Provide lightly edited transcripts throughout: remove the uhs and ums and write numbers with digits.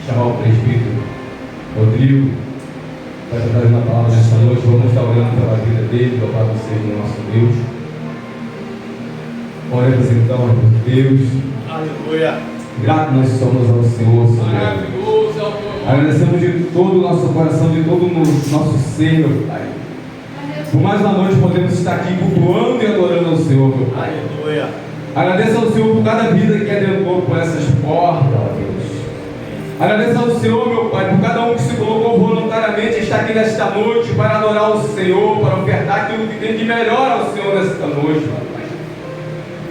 chamar o presbítero Rodrigo para estar trazendo a palavra nesta noite. Vamos estar orando pela vida dele, louvado seja o nosso Deus. Oremos então a Deus. Aleluia. Grato nós somos ao Senhor, Senhor. Maravilhoso é o teu nome. Agradecemos de todo o nosso coração, de todo o nosso ser, meu Pai. Por mais uma noite podemos estar aqui cultuando e adorando ao Senhor, meu Pai. Aleluia. Agradeço ao Senhor por cada vida que adentrou por essas portas, ó Deus. Agradeço ao Senhor, meu Pai, por cada um que se colocou voluntariamente está aqui nesta noite para adorar o Senhor, para ofertar aquilo que tem de melhor ao Senhor nesta noite, meu Pai.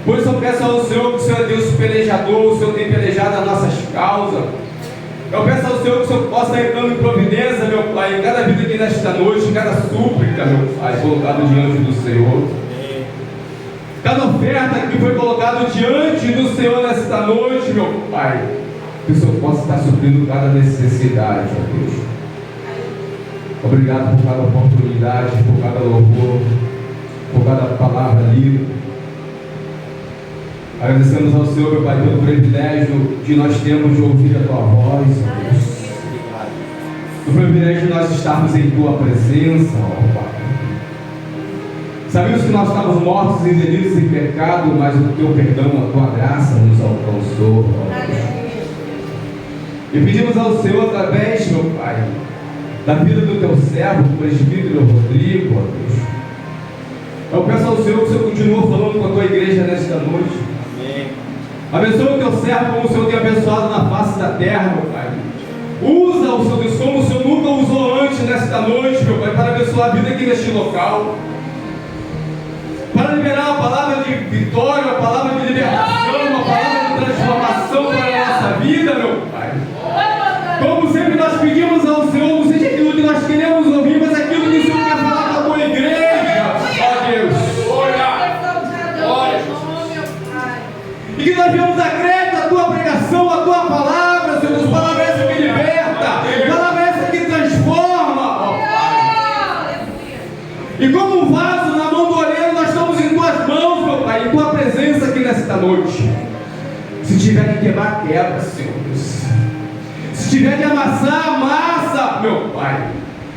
Por isso eu peço ao Senhor que o Senhor é Deus pelejador, o Senhor tem pelejado as nossas causas. Eu peço ao Senhor que o Senhor possa estar entrando em providência, meu Pai, em cada vida aqui nesta noite, em cada súplica, meu Pai, colocado diante do Senhor. Cada oferta que foi colocado diante do Senhor nesta noite, meu Pai, que o Senhor possa estar suprindo cada necessidade, ó Deus. Obrigado por cada oportunidade, por cada louvor, por cada palavra lida. Agradecemos ao Senhor, meu Pai, pelo privilégio de nós termos de ouvir a Tua voz, ó Deus. O privilégio de nós estarmos em Tua presença, ó Pai. Sabemos que nós estávamos mortos em delitos e pecado, mas o Teu perdão, a Tua graça nos alcançou, ó Deus. E pedimos ao Senhor, através, meu Pai, da vida do Teu servo, do presbítero Rodrigo, ó Deus. Eu peço ao Senhor que o Senhor continue falando com a Tua igreja nesta noite. Abençoa o Teu servo como o Senhor tem abençoado na face da terra, meu Pai. Usa o Senhor Deus como o Senhor nunca usou antes nesta noite, meu Pai, para abençoar a vida aqui neste local. Para liberar a palavra de vitória, a palavra de libertação, a palavra de transformação para a nossa vida, meu Pai. Como sempre nós pedimos ao Senhor, não seja aquilo que nós queremos ouvir, mas aquilo que o Senhor quer falar com a Tua igreja, ó Deus. E que nós venhamos a crer na Tua pregação, a Tua palavra, Senhor Deus, palavra essa que liberta, palavra essa que transforma, ó Pai. E como um vaso na mão do oleiro, nós estamos em Tuas mãos, meu Pai, em Tua presença aqui nesta noite. Se tiver que quebrar, quebra, Senhor Deus. Se tiver que amassar, amassa, meu Pai.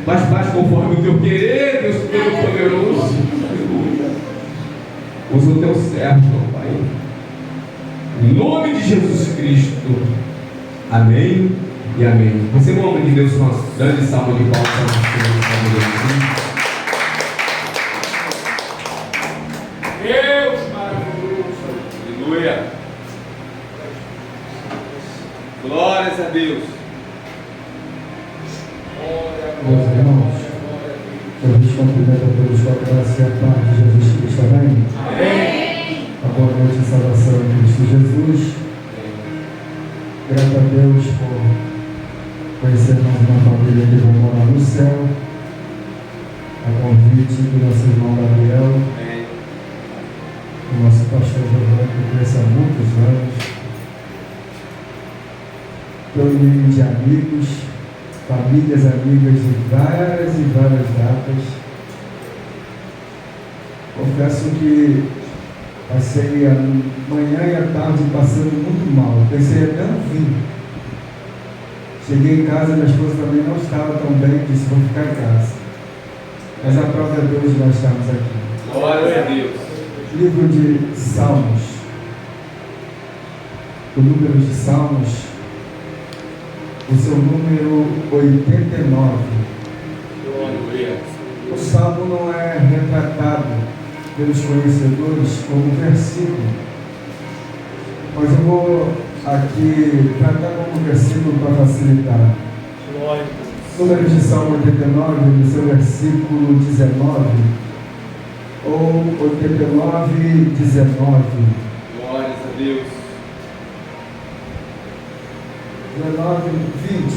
Mas faz conforme o Teu querer, Deus Todo-Poderoso. Aleluia. Usa o Teu servo, meu Pai. Em nome de Jesus Cristo. Amém e amém. Receba o nome de Deus com uma grande salva de palmas. Deus maravilhoso. Aleluia. Glórias a Deus. Meus irmãos, eu vos cumprimento a todos com a graça e a paz de Jesus Cristo. Amém? Amém. A boa noite e salvação em Cristo Jesus. Grato a Deus por conhecer mais uma família que vai morar no céu. A convite do nosso irmão Gabriel, o nosso pastor Giovanni, que conhece há muitos anos. Reunião de amigos, famílias amigas de várias e várias datas. Confesso que passei a manhã e a tarde passando muito mal. Pensei até no fim. Cheguei em casa, minha esposa também não estava tão bem, disse: vou ficar em casa. Mas a prova é Deus, nós estamos aqui. Glória a Deus. Livro de Salmos. O número de Salmos, o seu número 89. Glória. O Salmo não é retratado pelos conhecedores como versículo, mas eu vou aqui tratar como versículo para facilitar. Número de Salmo 89, no seu versículo 19, ou 89, 19. Glórias a Deus. 19, 20,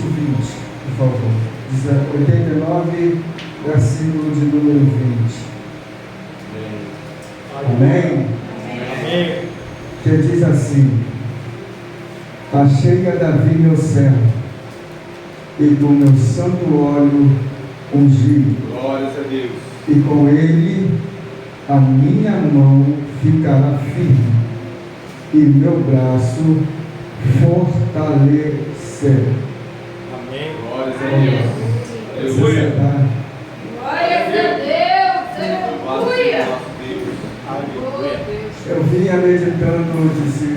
por favor. 89, versículo de número 20. Amém? Amém. Que diz assim: achei a Davi meu servo, e com meu santo óleo ungi, Glórias a Deus. e com ele a minha mão ficará firme, e meu braço fortalecer. Aleluia. Glória a Deus. Aleluia. Eu vinha meditando, disse,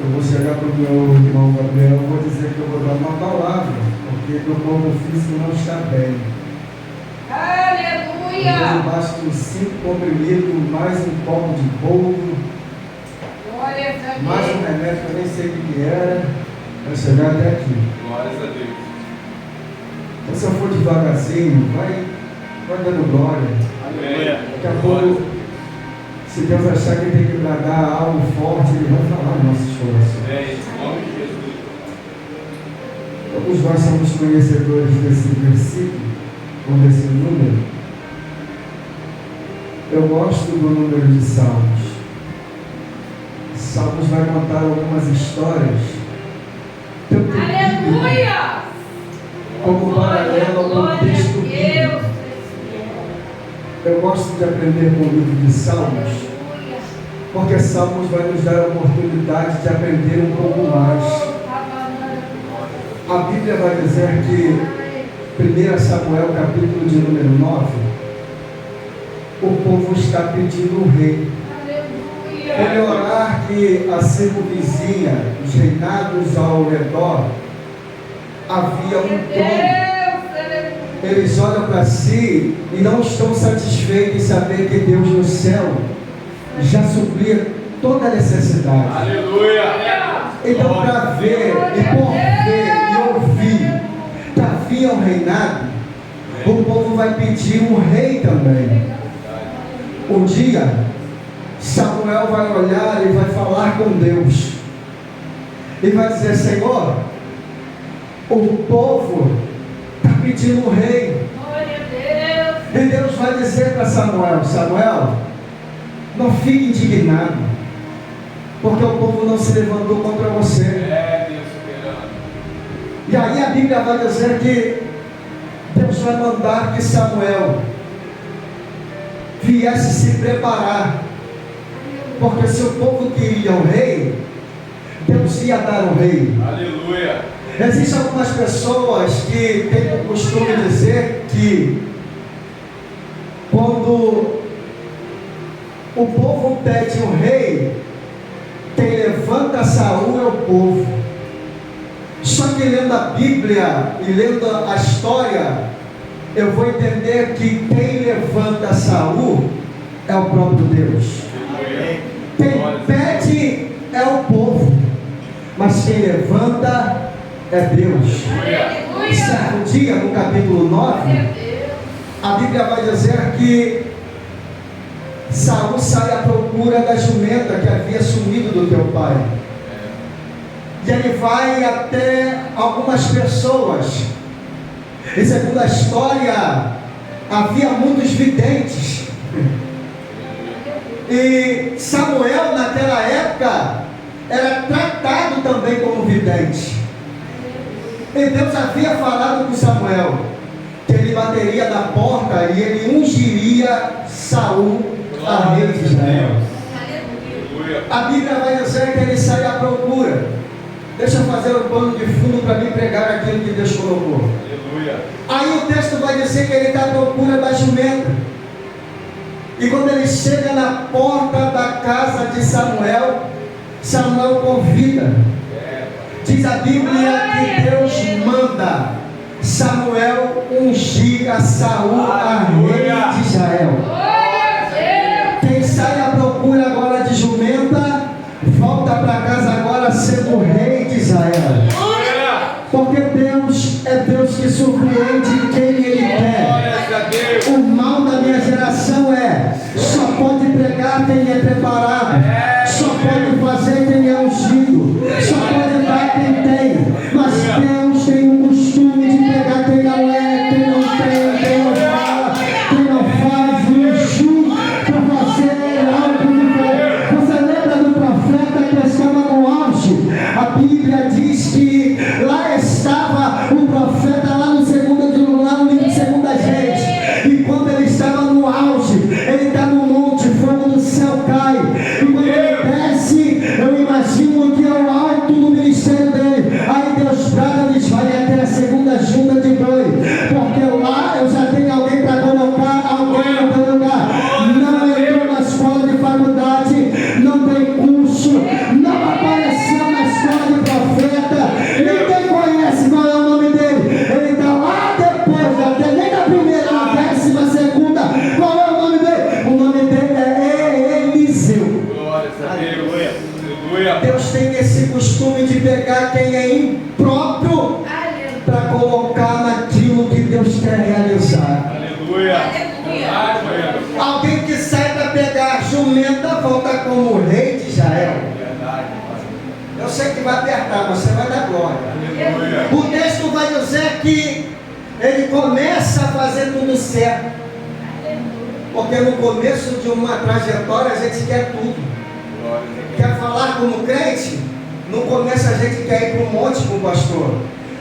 eu vou chegar para o meu irmão Gabriel, vou dizer que eu vou dar uma palavra, porque meu corpo físico não está bem. Aleluia. Debaixo de 5 comprimidos, mais um copo de bolo, Glória a Deus. mais um remédio que eu nem sei o que era, para chegar até aqui. Glórias a Deus. Então, se eu for devagarzinho, vai dando glória. Aleluia. Daqui a pouco, se Deus achar que tem que bradar algo forte, Ele vai falar no nosso coração. Amém. Em nome de Jesus. Todos nós somos conhecedores desse versículo, ou desse número. Eu gosto do número de Salmos. Salmos vai contar algumas histórias, tanto bíblicas Aleluia. como paralelo ao contexto bíblico. Deus. Eu gosto de aprender com o livro de Salmos, porque Salmos vai nos dar a oportunidade de aprender um pouco mais. A Bíblia vai dizer que 1 Samuel, capítulo de número 9, o povo está pedindo um rei. Por orar que a circunvizinha, os reinados ao redor, havia um trono. Eles olham para si e não estão satisfeitos em saber que Deus no céu já supria toda a necessidade. Aleluia. Então, para ver, e por ver e ouvir que havia um reinado, o povo vai pedir um rei também. Um dia, Samuel vai olhar e vai falar com Deus. E vai dizer: Senhor, o povo está pedindo um rei. Glória a Deus. E Deus vai dizer para Samuel: Samuel, não fique indignado, porque o povo não se levantou contra você. É, Deus soberano. E aí a Bíblia vai dizer que Deus vai mandar que Samuel viesse se preparar, porque se o povo queria um rei, Deus ia dar um rei. Aleluia. Existem algumas pessoas que têm o costume de dizer que quando o povo pede um rei, quem levanta Saul é o povo. Só que lendo a Bíblia e lendo a história, eu vou entender que quem levanta Saul é o próprio Deus. Quem pede é o povo, mas quem levanta é Deus. Certo dia, no capítulo 9, a Bíblia vai dizer que Saul sai à procura da jumenta que havia sumido do teu pai. E ele vai até algumas pessoas. E segundo a história, havia muitos videntes. E Samuel, naquela época, era tratado também como vidente. E Deus havia falado com Samuel que ele bateria na porta e ele ungiria Saul a rei de Israel. A Bíblia vai dizer que ele sai à procura. Deixa eu fazer um pano de fundo para mim pregar aquilo que Deus colocou. Aleluia. Aí o texto vai dizer que ele está à procura da jumenta. E quando ele chega na porta da casa de Samuel, Samuel convida. Diz a Bíblia que Deus manda Samuel ungir a Saul a rei de Israel. Quem sai à procura agora de jumenta, volta para casa agora sendo rei de Israel. Porque Deus é Deus que surpreende quem Ele quer. O mal da minha geração é: só pode pregar quem é preparado, só pode fazer quem é ungido, só pode dar quem tem. Mas Deus tem um costume de pegar quem não é, quem não tem, quem não fala, quem não faz, ungir para fazer algo diferente. Você lembra do profeta que estava no auge? A Bíblia diz que lá estava o profeta, lá no segundo de para colocar naquilo que Deus quer realizar. Aleluia. Aleluia. Alguém que sai para pegar a jumenta volta como rei de Israel. Verdade, Pai. Eu sei que vai apertar, mas você vai dar glória. Aleluia. O texto vai dizer que ele começa a fazer tudo certo. Porque no começo de uma trajetória a gente quer tudo. Glória a Deus. Quer falar como crente? No começo a gente quer ir para o monte com o pastor.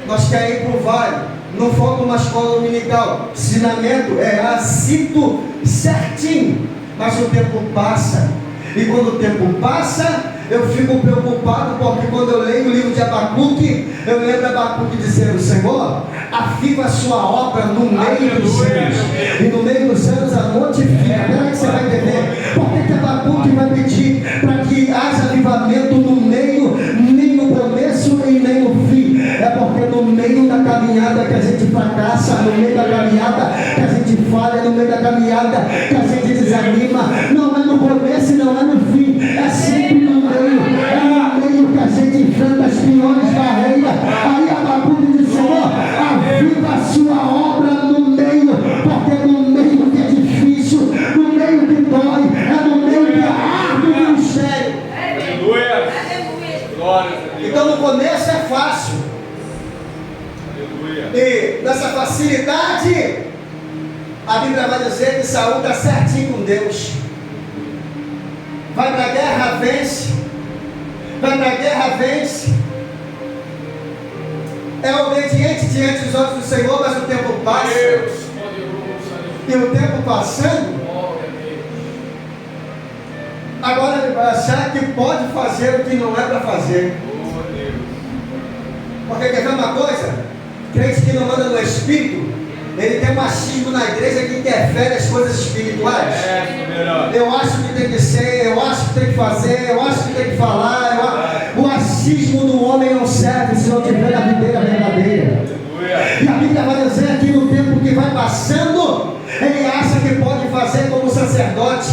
Nós queremos ir para o vale. Não falta uma escola dominical. Ensinamento é assito certinho. Mas o tempo passa. E quando o tempo passa, eu fico preocupado, porque quando eu leio o livro de Abacuque, eu lembro Abacuque dizendo: Senhor, aviva a sua obra no meio dos anos, e no meio dos anos a notifica. Peraí que você vai entender. Por que Abacuque vai pedir para que haja avivamento no meio, nem no começo e nem no fim? É porque no meio da caminhada que a gente fracassa, no meio da caminhada que a gente falha, no meio da caminhada que a gente desanima, não é no começo e não é no fim, é sempre no meio. É no meio que a gente enfrenta as piores barreiras. Aí Abacuque diz: Senhor, aviva a sua obra no meio, porque no meio que é difícil, no meio que dói, é no meio que é árduo o ministério. Aleluia. Glória a Deus. Então no começo é fácil. Aleluia. E nessa facilidade, a Bíblia vai dizer que Saul está certinho com Deus. Vai para a guerra, vence. Vai para a guerra, vence. É obediente diante dos olhos do Senhor, mas o tempo passa. Deus. E o tempo passando, agora ele vai achar que pode fazer o que não é para fazer. Oh, Deus. Porque quer ver uma coisa? Crente que não anda no Espírito, ele tem machismo na igreja que interfere as coisas espirituais. É, soberano. Eu acho que tem que ser, eu acho que tem que fazer, eu acho que tem que falar. O achismo do homem não serve se não tiver a videira verdadeira. Aleluia. E a Bíblia vai dizer que no tempo que vai passando, ele acha que pode fazer como sacerdote.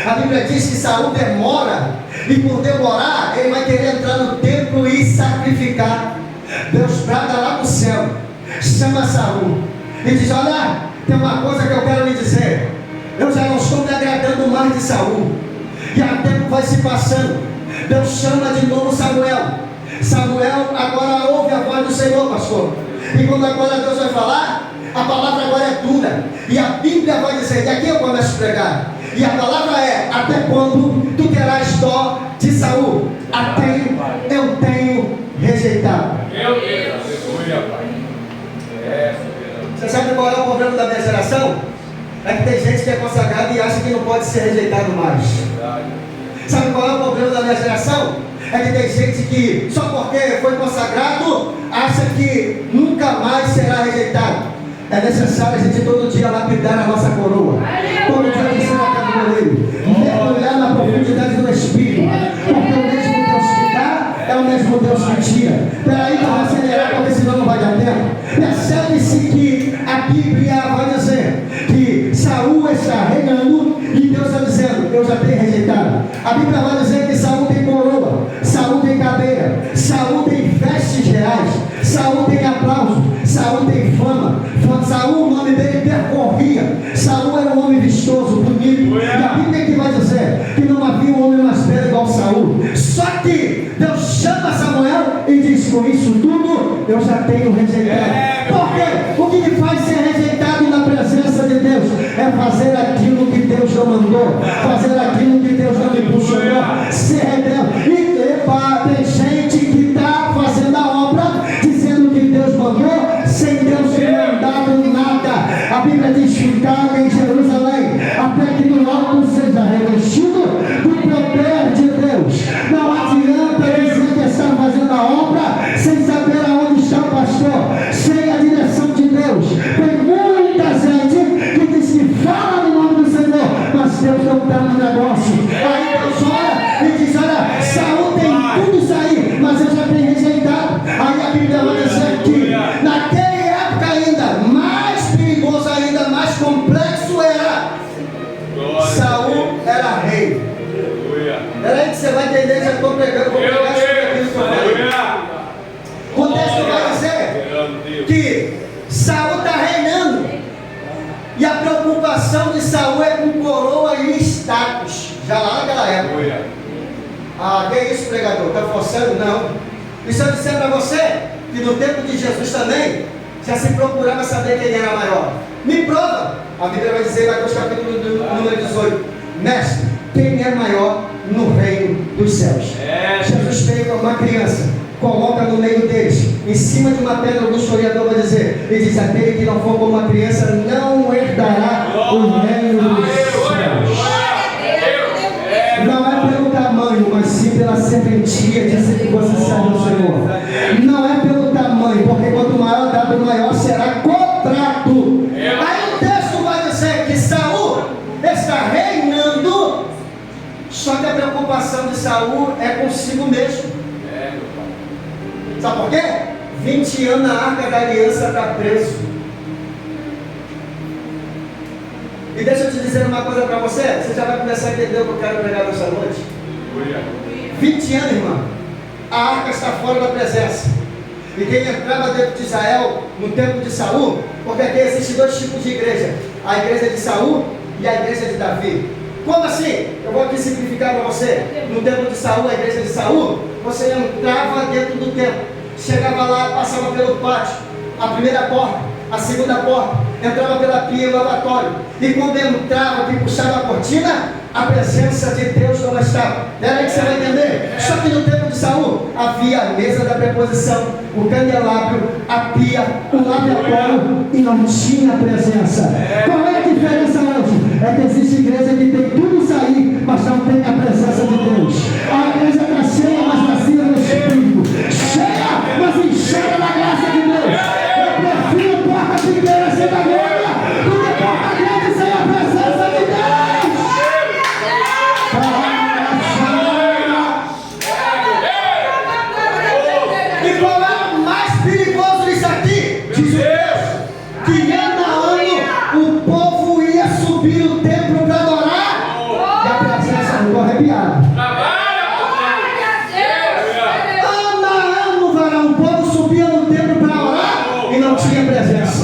A Bíblia diz que Saul demora, e por demorar, ele vai querer entrar no templo e sacrificar. Deus brada lá do céu, chama Saul e diz: olha, tem uma coisa que eu quero lhe dizer. Eu já não estou me agradando mais de Saul. E o tempo vai se passando. Deus chama de novo Samuel. Samuel agora ouve a voz do Senhor, pastor. E quando agora Deus vai falar, a palavra agora é dura. E a Bíblia vai dizer, e aqui eu começo a pregar. E a palavra é: até quando tu terás dó de Saul? Até eu tenho rejeitado. Meu Deus. Aleluia, Pai. É, soberano. Você sabe qual é o problema da minha geração? É que tem gente que é consagrada e acha que não pode ser rejeitado mais. Verdade. Sabe qual é o problema da minha geração? É que tem gente que só porque foi consagrado acha que nunca mais será rejeitado. É necessário a gente todo dia lapidar a nossa coroa. Todo dia descer na caminho, mergulhar na profundidade do Espírito. Porque o mesmo Deus que dá é o mesmo Deus que tira. Peraí que eu vou acelerar, porque senão não vai dar tempo. Percebe-se que a Bíblia vai dizer que Saul está reinando e Deus está dizendo: eu já tenho rejeitado. A Bíblia vai dizer que Saul tem coroa, Saul tem cadeira, Saul tem vestes reais, Saul tem aplauso, Saul tem fama. Saul, o nome dele percorria. Saul era um homem vistoso, bonito. E a Bíblia que vai dizer que não havia um homem mais velho igual Saul. Só que Deus chama Samuel e diz: com isso tudo eu já tenho rejeitado. Porque o que me faz ser rejeitado na presença de Deus é fazer aquilo que Deus não mandou, fazer aquilo que Deus não me impulsionou, ser rebelde. E epa, tem gente que está fazendo a obra dizendo que Deus mandou, sem Deus ter mandado nada. A Bíblia diz: ficar em Jerusalém até que do alto seja revestido do poder de Deus. Não adianta dizer que está fazendo a obra sem saber aonde está o pastor, sem a direção de Deus. Tem muita gente que diz que fala no nome do Senhor, mas Deus não está no negócio. Aí Deus olha e diz: olha, Saul tem tudo isso aí, mas eu já tenho rejeitado. Aí a Bíblia vai dizer que naquela época ainda, mais perigoso ainda, mais complexo era. Saul era rei. Peraí que você vai entender, já estou pregando, vou pregar sobre aquilo que eu falei. O texto vai dizer preocupação de Saul é com coroa e status. Já lá naquela época. Aleluia. Ah, que isso, pregador? Está forçando? Não. E se eu disser para você que no tempo de Jesus também já se procurava saber quem era maior? Me prova. A Bíblia vai dizer, Mateus capítulo número 18: Mestre, quem é maior no reino dos céus? Jesus veio como uma criança, coloca no meio deles, em cima de uma pedra, o historiador vai dizer, ele diz: aquele que não for como uma criança não herdará o reino dos céus. Não é pelo tamanho, mas sim pela serventia, disse que você serve ao Senhor. Não é pelo tamanho, porque quanto maior dado, maior será contrato. Aí o texto vai dizer que Saul está reinando, só que a preocupação de Saul é consigo mesmo. Sabe por quê? 20 anos a arca da aliança está preso. E deixa eu te dizer uma coisa para você, você já vai começar a entender o que eu quero pregar nessa noite. 20 anos, irmão, a arca está fora da presença. E quem entrava dentro de Israel no tempo de Saul, porque aqui existem dois tipos de igreja: a igreja de Saul e a igreja de Davi. Como assim? Eu vou aqui simplificar para você. No tempo de Saul, a igreja de Saul, você entrava dentro do templo, chegava lá, passava pelo pátio, a primeira porta, a segunda porta, entrava pela pia e lavatório, e quando entrava, que puxava a cortina, a presença de Deus não estava. Espera aí que você vai entender. Só que no tempo de Saul havia a mesa da preposição, o candelabro, a pia, o lavatório, e não tinha presença. Qual é a diferença hoje? É que existe igreja que tem tudo isso aí, mas não tem a presença de Deus. A igreja está cheia, mas vazia no Espírito. Cheia, mas encheia da graça de Deus. Eu prefiro porta pequena sem da glória do que porta grande sem a presença de Deus. E qual é o mais perigoso disso aqui? Diz o Deus que ano a ano o povo ia subir o templo para adorar, e a presença não estou arrepiado. Ano a ano, varão, o povo subia no templo para orar e não tinha presença.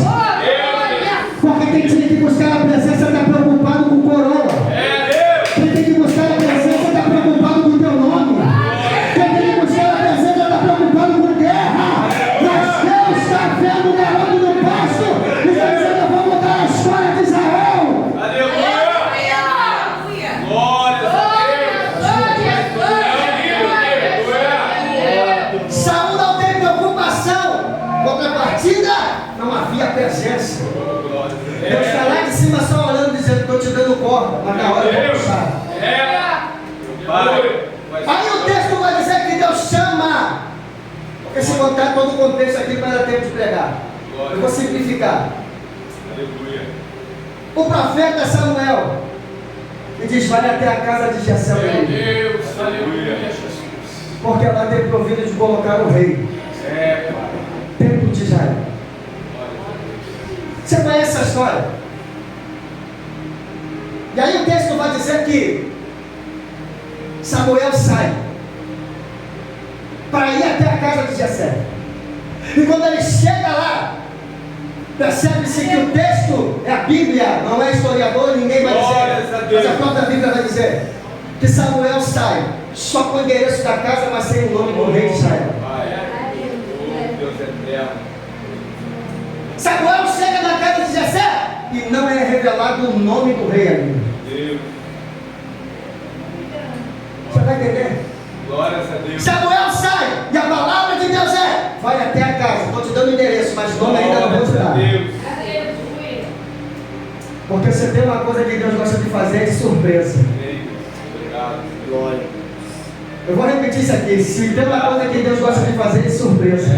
Porque quem tinha que buscar a presença está preocupado com coroa. Quem tem que buscar a presença está preocupado com o teu nome. Quem tem que buscar a presença está preocupado com guerra. Mas Deus está vendo o garoto no pasto e está dizendo: eu vou mudar a história de Israel. Saul não tem preocupação. Contrapartida, não havia presença. Deus está lá de cima só olhando, dizendo: estou te dando corda, mas na hora eu vou puxar. Aí o texto vai dizer que Deus chama. Porque se contar todo o contexto aqui não vai dar tempo de pregar. Eu vou simplificar. O profeta Samuel, e diz: vai até a casa de Jessé, porque ela tem provido de colocar o rei. Templo de Israel. Você conhece essa história? E aí o texto vai dizer que Samuel sai para ir até a casa de Jessé. E quando ele chega lá, percebe-se que o texto é a Bíblia, não é historiador, ninguém vai dizer, mas a própria Bíblia vai dizer que Samuel sai só com o endereço da casa, mas sem o nome do rei de Israel. Samuel chega na casa de Jessé e não é revelado o nome do rei ainda. Você vai entender? Glórias a Deus. Samuel sai e a palavra de Deus é: vai até a casa. Estou te dando o endereço, mas o nome ainda não vou te dar. Porque você tem uma coisa que Deus gosta de fazer, é de surpresa. Obrigado. Glória. Eu vou repetir isso aqui: se tem uma coisa que Deus gosta de fazer, é de surpresa.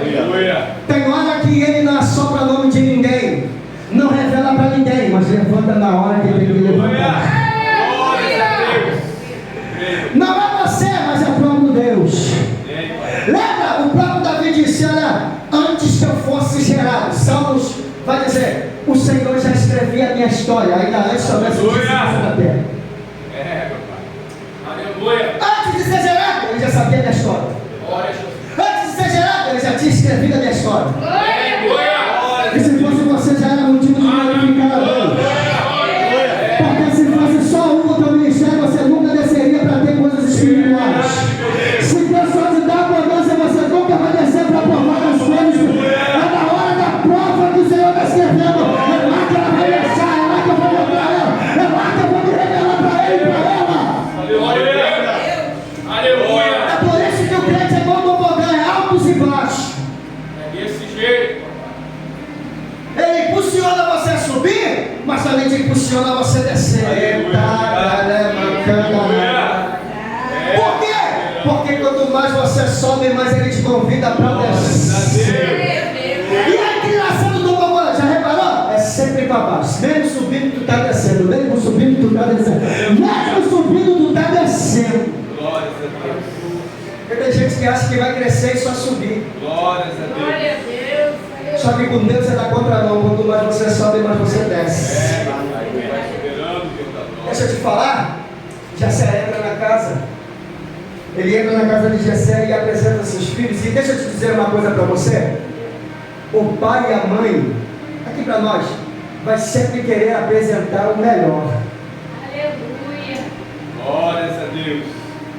Aleluia. Tem hora que Ele não assopra o nome de ninguém, não revela para ninguém, mas levanta na hora que tem que levantar. Não é você, mas é o próprio Deus. Lembra? O próprio Davi disse: olha, antes que eu fosse gerado, Salmos vai dizer: o Senhor já escrevia a minha história, ainda antes de houvesse na terra. Aleluia. Antes de ser gerado, ele já sabia a minha história. Antes de ser gerado, ele já tinha escrevido a minha história. E se fosse você, já era motivo de glorificar a Deus. você subir, mas também te impulsiona a você descer. Por quê? Porque quanto mais você sobe, mais ele te convida para descer. E a inclinação do tobogã, já reparou? É sempre para baixo. Mesmo subindo, tu está descendo. Mesmo subindo, tu está descendo. Mesmo subindo, tu está descendo. Glórias a Deus. Porque tem gente que acha que vai crescer e só subir. Glórias a Deus. Glória a Deus. Só que com Deus é da contramão. Quanto mais você sobe, mais você desce. Vai esperando o Deus da glória. Deixa eu te falar. Jessé entra na casa. Ele entra na casa de Jessé e apresenta seus filhos. E deixa eu te dizer uma coisa para você. O pai e a mãe, aqui para nós, vai sempre querer apresentar o melhor. Aleluia. Glórias a Deus.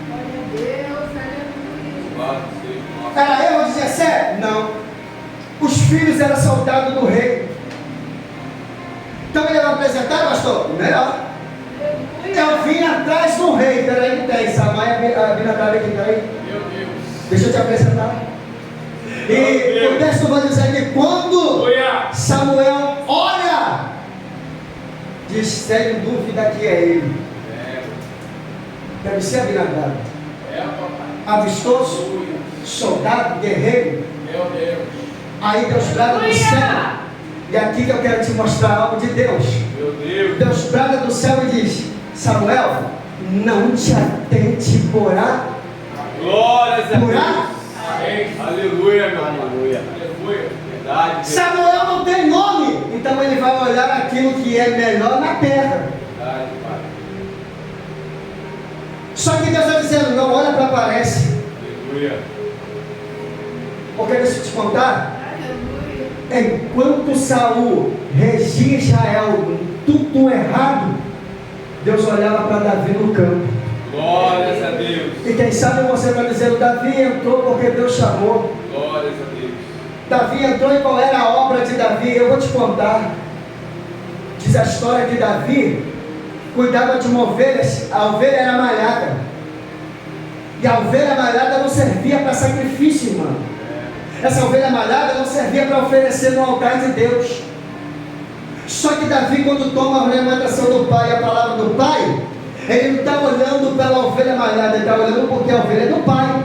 Glória a Deus. Aleluia. Louvado seja o nosso Era erro de Jessé? Não. Os filhos eram soldados do rei. Então ele vai apresentar, pastor? Melhor. Eu vim atrás do rei. Peraí, que tem. Samai, Abinadab aqui, peraí. Meu Deus. Deixa eu te apresentar. E o texto vai dizer que quando Samuel olha, diz, sem dúvida que é ele. Deve ser Abinadab. Avistoso, soldado, guerreiro. Meu Deus. Aí Deus brada do céu. E aqui que eu quero te mostrar algo de Deus. Meu Deus. Deus brada do céu e diz, Samuel, não te atente por a Glórias a Por Deus. a- Amém. Aleluia, meu Aleluia. Aleluia. Verdade. Deus. Samuel não tem nome, então ele vai olhar aquilo que é melhor na terra. Verdade, Pai. Só que Deus está dizendo, não olha para a aparência. Aleluia. Porque deixa eu te contar, Aleluia. enquanto Saul regia Israel tudo errado, Deus olhava para Davi no campo. Glórias a Deus. E quem sabe você está dizendo, Davi entrou porque Deus chamou. Glórias a Deus. Davi entrou e qual era a obra de Davi? Eu vou te contar. Diz a história que Davi cuidava de uma ovelha, a ovelha era malhada. E a ovelha malhada não servia para sacrifício, irmão. Essa ovelha malhada não servia para oferecer no altar de Deus. Só que Davi, quando toma a orientação do pai, a palavra do pai, ele não está olhando pela ovelha malhada, ele está olhando porque a ovelha é do pai.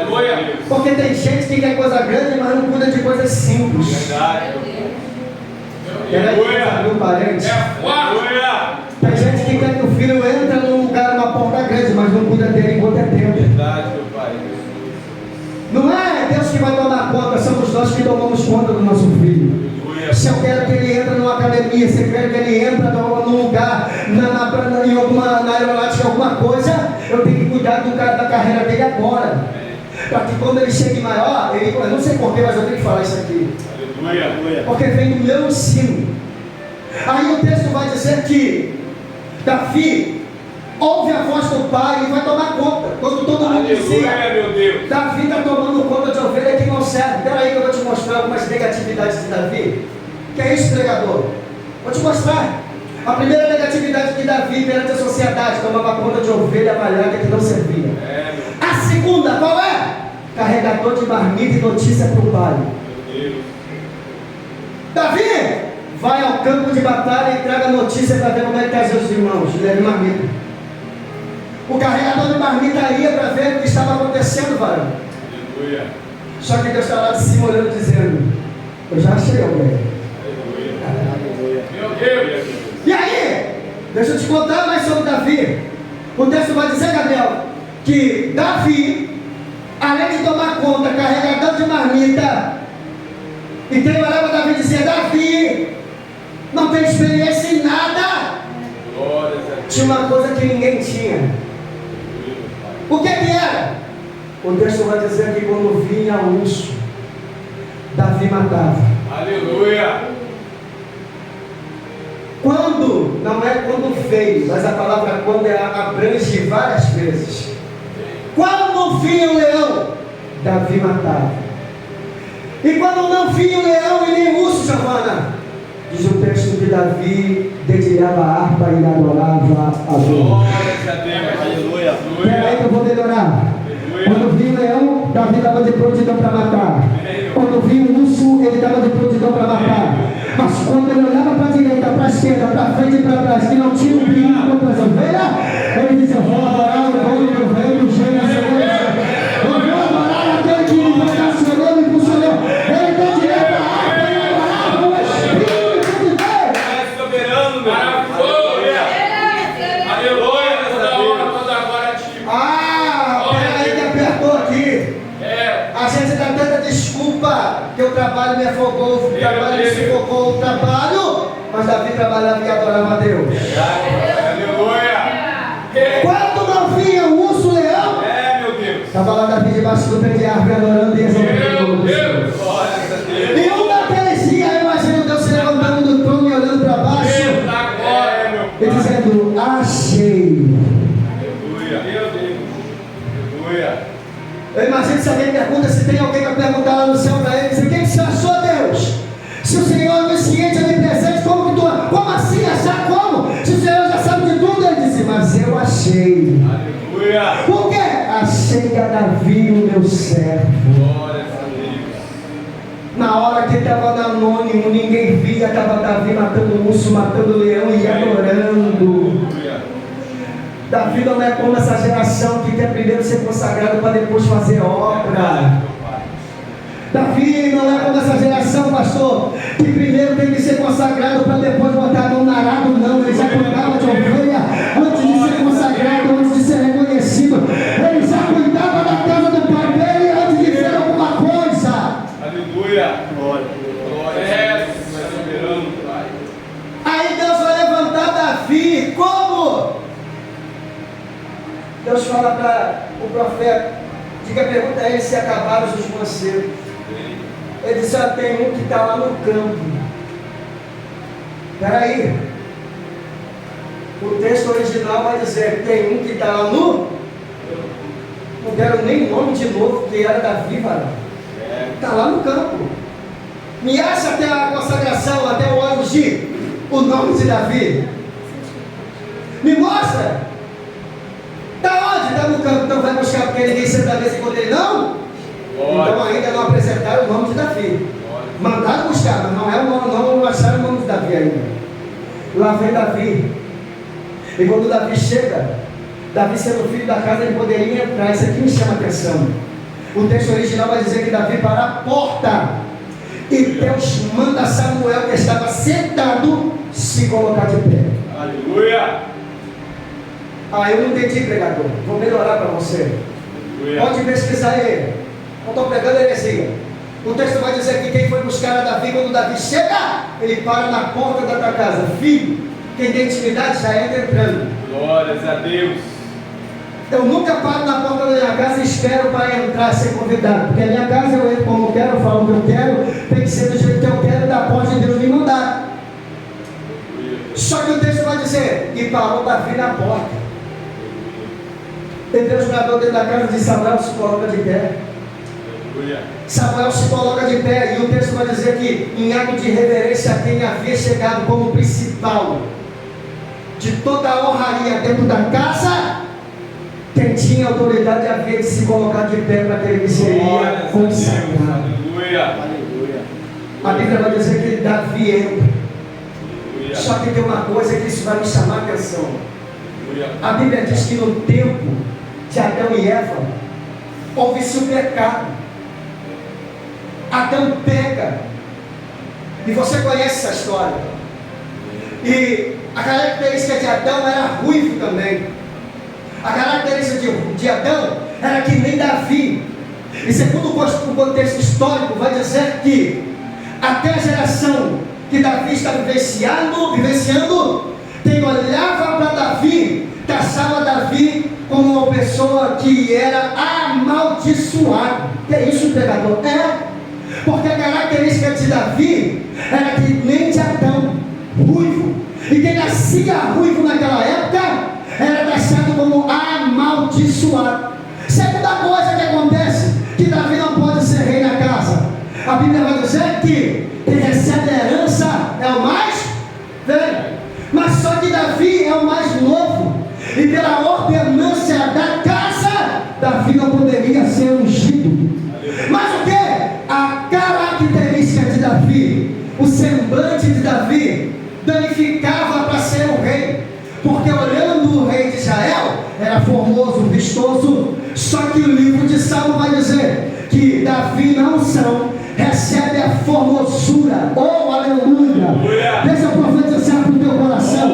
Glória a Deus. Porque tem gente que quer coisa grande, mas não cuida de coisas simples. Verdade. Meu parente. Aleluia. Tem gente que quer que o filho entre num lugar, numa porta grande, mas não cuida dele enquanto é tempo. Verdade, meu Pai. Não é Deus que vai tomar conta, somos nós que tomamos conta do nosso filho. Aleluia. Se eu quero que ele entre numa academia, se eu quero que ele entre num lugar, na aeronáutica, alguma coisa, eu tenho que cuidar da carreira dele agora. Para que quando ele chegue maior, eu não sei porquê, mas eu tenho que falar isso aqui. Aleluia. Porque vem do meu ensino. Aí o texto vai dizer que Davi ouve a voz do pai e vai tomar conta. Quando todo mundo dizia, Aleluia, meu Deus. Davi está tomando conta de ovelha que não serve. Espera aí que eu vou te mostrar algumas negatividades de Davi. Que é isso, pregador? Vou te mostrar. A primeira negatividade de Davi perante a sociedade, tomava conta de ovelha malhada que não servia. A segunda, qual é? Carregador de marmita e notícia para o pai. Meu Deus. Davi, vai ao campo de batalha e traga notícia para ver como é que estão seus irmãos. Leve marmita. O carregador de marmita ia para ver o que estava acontecendo, varão. Aleluia. Só que Deus está lá de cima olhando dizendo, eu já achei alguém. Aleluia. Meu Deus. E aí, deixa eu te contar mais sobre Davi. O texto vai dizer, Gabriel, que Davi, além de tomar conta, carregador de marmita, e quem olhava Davi dizia, Davi, não tem experiência em nada. Glórias a Deus. Tinha uma coisa que ninguém tinha. O que era? O texto vai dizer que quando vinha o urso, Davi matava. Aleluia. Quando, não é quando veio, mas a palavra quando abrange várias vezes. Quando vinha o leão, Davi matava. E quando não vinha o leão e nem o urso, Giovana, diz o texto que Davi dedilhava a harpa e adorava a Deus. Glórias a Deus. Aleluia. Espera aí que eu vou melhorar. Quando vinha o leão, Davi estava de prontidão para matar. Quando vinha o urso, ele estava de prontidão para matar. Mas quando ele olhava para a direita, para trás, que não tinha um perigo contra as ovelhas, ele disse: eu vou adorar o dono do reino, o Senhor. Eu vou adorar aquele que me vocacionou, me impulsionou. Ele tem direito à arca e adorar o Espírito de Deus. É soberano, maravilhoso. Aleluia, toda hora, toda agora a ti. Peraí que apertou aqui. A gente dá tanta desculpa que o trabalho me afogou, o trabalho me sufocou, o trabalho, mas Davi trabalhava e adorava a Deus. Aleluia. Quando não vinha o urso, o leão, Meu Deus. estava lá Davi debaixo do pé de árvore adorando e exaltando Meu Deus. Deus. Glória a Deus. E um daqueles dias, eu imagino Deus se levantando do trono e olhando para baixo Glória, e meu Pai. dizendo: achei. Aleluia. Meu Deus. Aleluia. Eu imagino se alguém pergunta, se tem alguém para perguntar lá no céu para ele, dizer: o que você achou, Deus? Se o Senhor é onisciente, onipresente, como assim achar como? Se o Senhor já sabe de tudo, ele disse: mas eu achei. Aleluia. Por quê? Achei a Davi, o meu servo. Glória a Deus. Na hora que estava no anônimo, ninguém via, estava Davi matando urso, matando leão e adorando. Aleluia. Davi não é como essa geração que quer primeiro ser consagrado para depois fazer obra. Davi não é como essa geração, pastor, que primeiro tem que ser consagrado para depois botar a mão no arado. Não, ele já cuidava de ovelha antes de ser consagrado, antes de ser reconhecido. Ele já cuidava da casa do pai dele antes de ser alguma coisa. Aleluia. Glória. Glória. Soberano, Pai. Aí Deus vai levantar Davi, como? Deus fala para o profeta, pergunta a ele se acabaram os mancebos. Ele disse: tem um que está lá no campo. Espera aí. O texto original vai dizer: tem um que está lá no... Não deram nem nome de novo, que era Davi, varão. Está lá no campo. Me acha até a consagração, até o óleo o nome de Davi. Me mostra. Está onde? Está no campo. Então vai buscar, porque ninguém senta à mesa enquanto ele não? Então ainda não apresentaram o nome de Davi. Mandaram buscar, mas não é o nome, não acharam o nome de Davi ainda. Lá vem Davi. E quando Davi chega, Davi sendo filho da casa, ele poderia entrar. Isso aqui me chama a atenção. O texto original vai dizer que Davi para a porta. E Deus manda Samuel, que estava sentado, se colocar de pé. Aleluia. Eu não entendi, pregador. Vou melhorar para você. Aleluia. Pode pesquisar aí. Não estou pregando heresia. O texto vai dizer que quem foi buscar a Davi, quando Davi chega, ele para na porta da tua casa. Filho, quem tem intimidade já entra entrando. Glórias a Deus. Eu nunca paro na porta da minha casa e espero para entrar, ser convidado. Porque a minha casa eu entro como eu quero, eu falo o que eu quero, tem que ser do jeito que eu quero, da porta de Deus me mandar. Só que o texto vai dizer: e parou Davi na porta. E Deus bradou dentro da casa de Samuel, se coloca de pé. Samuel se coloca de pé, e o texto vai dizer que, em ato de reverência a quem havia chegado como principal de toda a honraria dentro da casa, quem tinha autoridade havia de se colocar de pé para aquele que seria consagrado. A Bíblia vai dizer que Davi entra. Só que tem uma coisa que isso vai me chamar a atenção. A Bíblia diz que no tempo de Adão e Eva houve-se o pecado. Adão peca, e você conhece essa história. E a característica de Adão era ruivo também. A característica de Adão era que nem Davi. E segundo o contexto histórico, vai dizer que até a geração que Davi está vivenciando, quem olhava para Davi, taxava Davi como uma pessoa que era amaldiçoada. Que é isso, pregador? Porque a característica de Davi era que nem de Adão, ruivo. E quem nascia ruivo naquela época era taxado como amaldiçoado. Segunda coisa que acontece, que Davi não pode ser rei na casa. A Bíblia vai dizer que quem recebe a herança é o mais velho. Mas só que Davi é o mais novo. E pela ordenância da casa, Davi não poderia ser ungido. Mas o que? A característica de Davi, o semblante de Davi, danificava para ser o rei, porque olhando o rei de Israel, era formoso, vistoso. Só que o livro de Salmo vai dizer que Davi na unção recebe a formosura. Oh, aleluia! Deixa eu profetizar para o teu coração.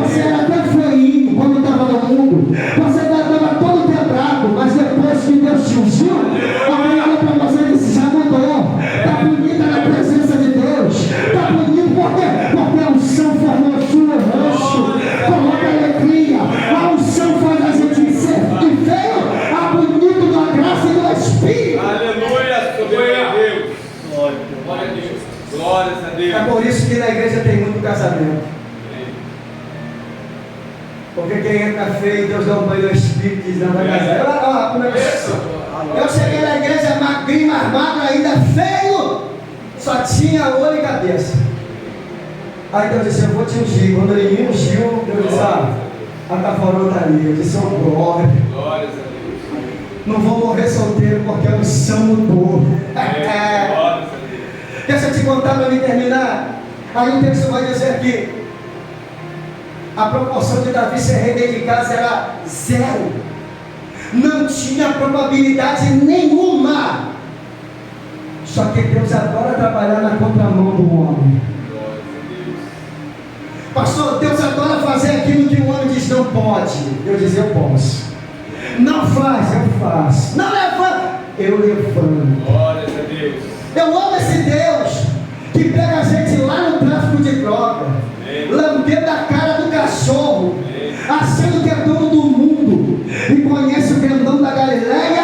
Você era até feinho quando estava no mundo, você estava todo quebrado, mas depois que Deus te ungiu, alguém olha para você e disse: já mudou, está bonita na presença de Deus, está bonito porque a unção formosura o rosto, coloca alegria, a unção faz a gente ser e veio a bonito da graça e do Espírito. Aleluia, glória a Deus. Glória a Deus. Glórias a Deus. É por isso que na igreja tem muito casamento. Porque quem entra feio, Deus dá um banho no Espírito e diz: não vai casar. Eu cheguei na igreja magrinho, mas magro, ainda feio, só tinha olho e cabeça. Aí Deus disse: eu vou te ungir. Quando ele me ungiu, Deus disse: a caforona está ali. Eu disse: oh, glória. Glórias a Deus. Não vou morrer solteiro porque a unção mudou. Glórias a Deus. Deixa eu te contar para me terminar. Aí o texto vai dizer que a proporção de Davi ser rei dentro de casa era 0. Não tinha probabilidade nenhuma. Só que Deus adora trabalhar na contramão do homem. Pastor, Deus adora fazer aquilo que o homem diz não pode. Deus diz: eu posso. Não faz, eu faço. Não levanta, eu levanto. Glórias a Deus. Eu amo esse Deus que pega a gente lá no tráfico de droga, lambendo a cara do cachorro, achando que é dono do mundo, e conhece o grandão da Galileia,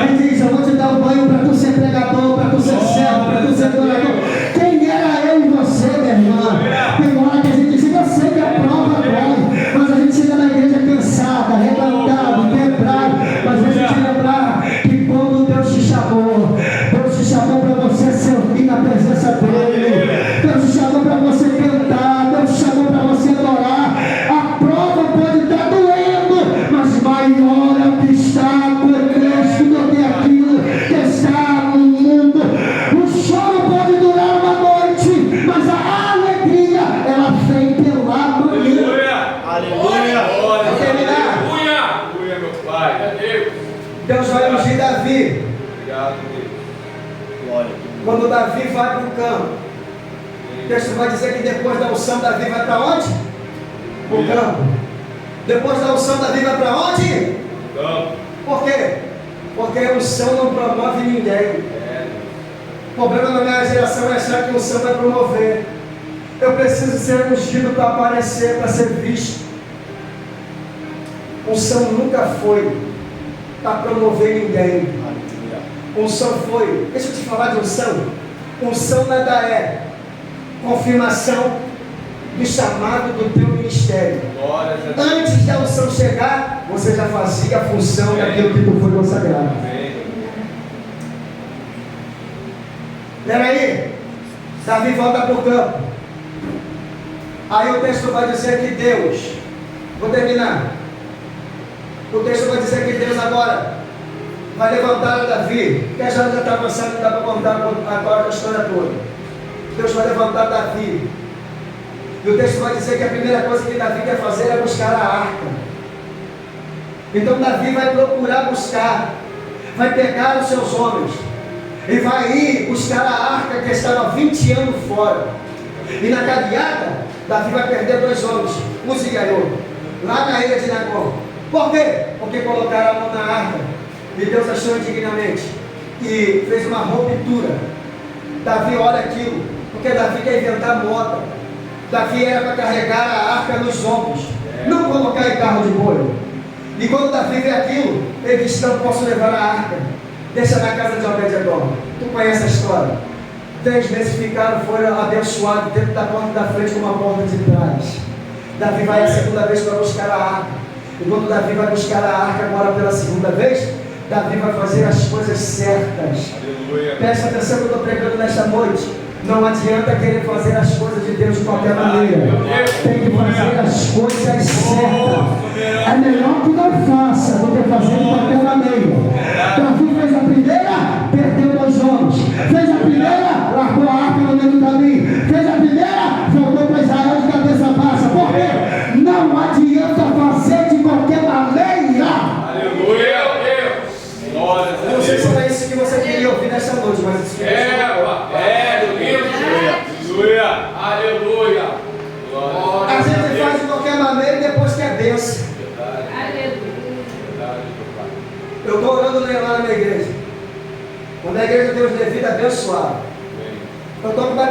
e diz: eu vou te dar um banho para tu ser pregador, para tu ser servo, para tu ser adorador. Quem era eu e você, minha irmã? Tem hora que a gente diz: eu sei que a prova dói, mas a gente chega na igreja cansada, arrebentado, quebrado. Mas deixa eu te lembrar que quando Deus te chamou para você servir na presença dele, Deus te chamou para você cantar, Deus te chamou para você adorar. A prova pode estar doendo, mas maior é o que está conosco do que aquilo que está no mundo. O choro pode durar uma noite, mas a alegria ela vem pela manhã. Aleluia. Vou terminar. Aleluia, meu Pai. Deus. Deus vai ungir Davi. Obrigado, Deus. Quando Davi vai para o campo, o texto vai dizer que depois da unção Davi vai para onde? Para o campo. Depois da unção Davi vai para onde? Campo. Por quê? Porque a unção não promove ninguém. O problema na minha geração é achar que a unção vai promover. Eu preciso ser ungido para aparecer, para ser visto. Unção nunca foi para promover ninguém. Unção foi, deixa eu te falar de unção. Unção nada é confirmação do chamado do teu ministério. Antes da unção chegar, você já fazia a função daquilo que tu foi consagrado. Peraí, Davi volta para o campo. Aí o texto vai dizer que Deus, vou terminar. O texto vai dizer que Deus agora vai levantar a Davi, que já está avançando, não dá para contar agora a história toda. Deus vai levantar Davi. E o texto vai dizer que a primeira coisa que Davi quer fazer é buscar a arca. Então Davi vai procurar buscar, vai pegar os seus homens, e vai ir buscar a arca que estava 20 anos fora. E na caminhada, Davi vai perder 2 homens, Uzi e Aiô, lá na ilha de Nacon. Por quê? Porque colocaram a mão na arca. E Deus achou indignamente e fez uma ruptura. Davi olha aquilo, porque Davi quer inventar moda. Davi era para carregar a arca nos ombros, não colocar em carro de boi. E quando Davi vê aquilo, ele diz: não posso levar a arca, deixa na casa de Obed-Edom. Tu conhece a história? 3 meses foram abençoados dentro da porta da frente com uma porta de trás. Davi vai a segunda vez para buscar a arca. E quando Davi vai buscar a arca agora pela segunda vez, Davi vai fazer as coisas certas. Aleluia. Presta atenção que eu estou pregando nesta noite. Não adianta querer fazer as coisas de Deus de qualquer maneira. Tem que fazer as coisas certas. É melhor que não faça do que fazer de qualquer maneira. Davi fez a primeira, perdeu 2 homens. Fez a primeira, largou a arca no meio do caminho. Fez a primeira, voltou para Israel de